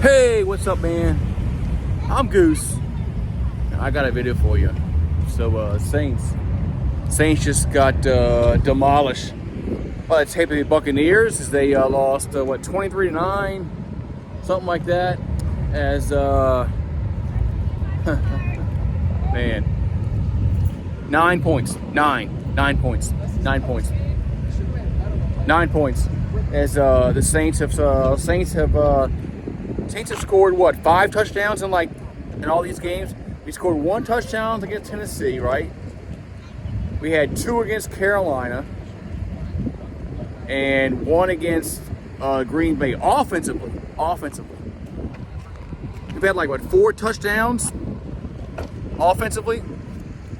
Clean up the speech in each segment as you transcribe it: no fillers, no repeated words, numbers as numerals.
Hey, what's up, man? I'm Goose, and I got a video for you. So, Saints just got demolished by the Tampa Bay Buccaneers as they lost 23-9, something like that. As man, 9 points, 9 points. As the Saints have scored what, 5 touchdowns in all these games. We scored 1 touchdown against Tennessee, right? We had 2 against Carolina and 1 against Green Bay. Offensively, we've had 4 touchdowns offensively,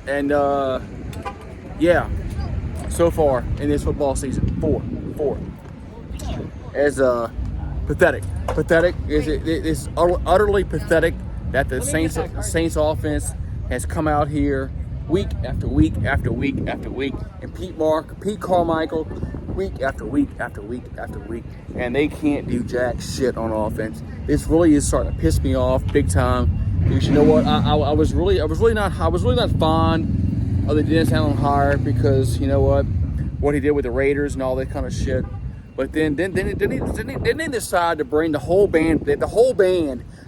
and yeah, so far in this football season, 4. As pathetic. It's utterly pathetic that the Saints offense has come out here week after week, and Pete Carmichael, week after week, and they can't do jack shit on offense. This really is starting to piss me off big time. Because you know what, I was really not fond of the Dennis Allen hire, because you know what he did with the Raiders and all that kind of shit. But then they decide to bring the whole band.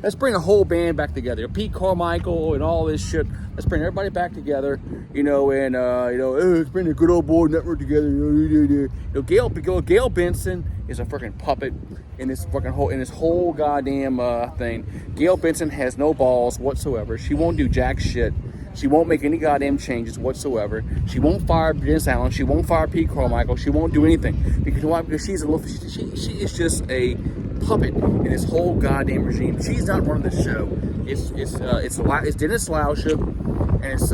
Let's bring the whole band back together. Pete Carmichael and all this shit. Let's bring everybody back together. Let's bring the good old boy network together. Gail Benson is a freaking puppet in this whole goddamn thing. Gail Benson has no balls whatsoever. She won't do jack shit. She won't make any goddamn changes whatsoever. She won't fire Dennis Allen. She won't fire Pete Carmichael. She won't do anything. Because you know why? Because she is just a puppet in this whole goddamn regime. She's not running the show. It's Dennis Lauscher, and it's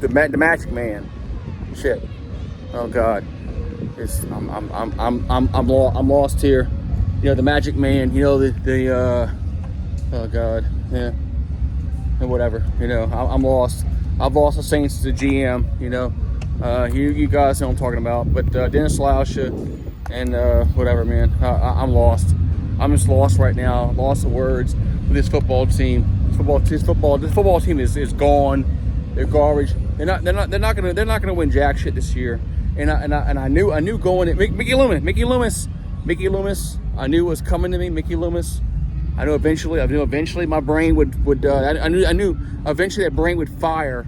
the Magic Man. Shit. Oh God. I'm lost here. You know, the Magic Man. You know oh God, yeah, and whatever. You know, I'm lost. I've lost the Saints as a GM. You know, you guys know what I'm talking about. But Dennis Lauscher and whatever, man. I'm lost. I'm just lost right now. Lost of words with this football team. This football team is gone. They're garbage. They're not gonna win jack shit this year. And I knew going at Mickey Loomis. I knew it was coming to me. Mickey Loomis. I knew eventually my brain would I knew eventually that brain would fire,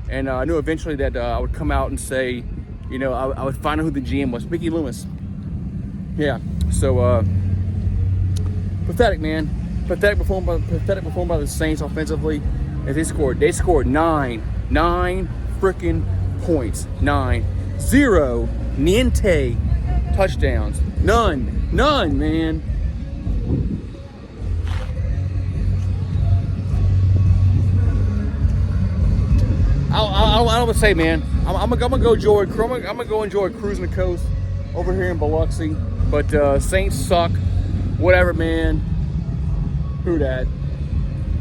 and I knew eventually that I would come out and say, you know, I would find out who the GM was. Mickey Loomis. Yeah. So pathetic, man. Pathetic performance by the Saints offensively. As they scored 9 freaking points. 9. 0 niente touchdowns. None, man. I don't know what to say, man. I'm gonna go enjoy cruising the coast over here in Biloxi. But Saints suck. Whatever, man. Who dat?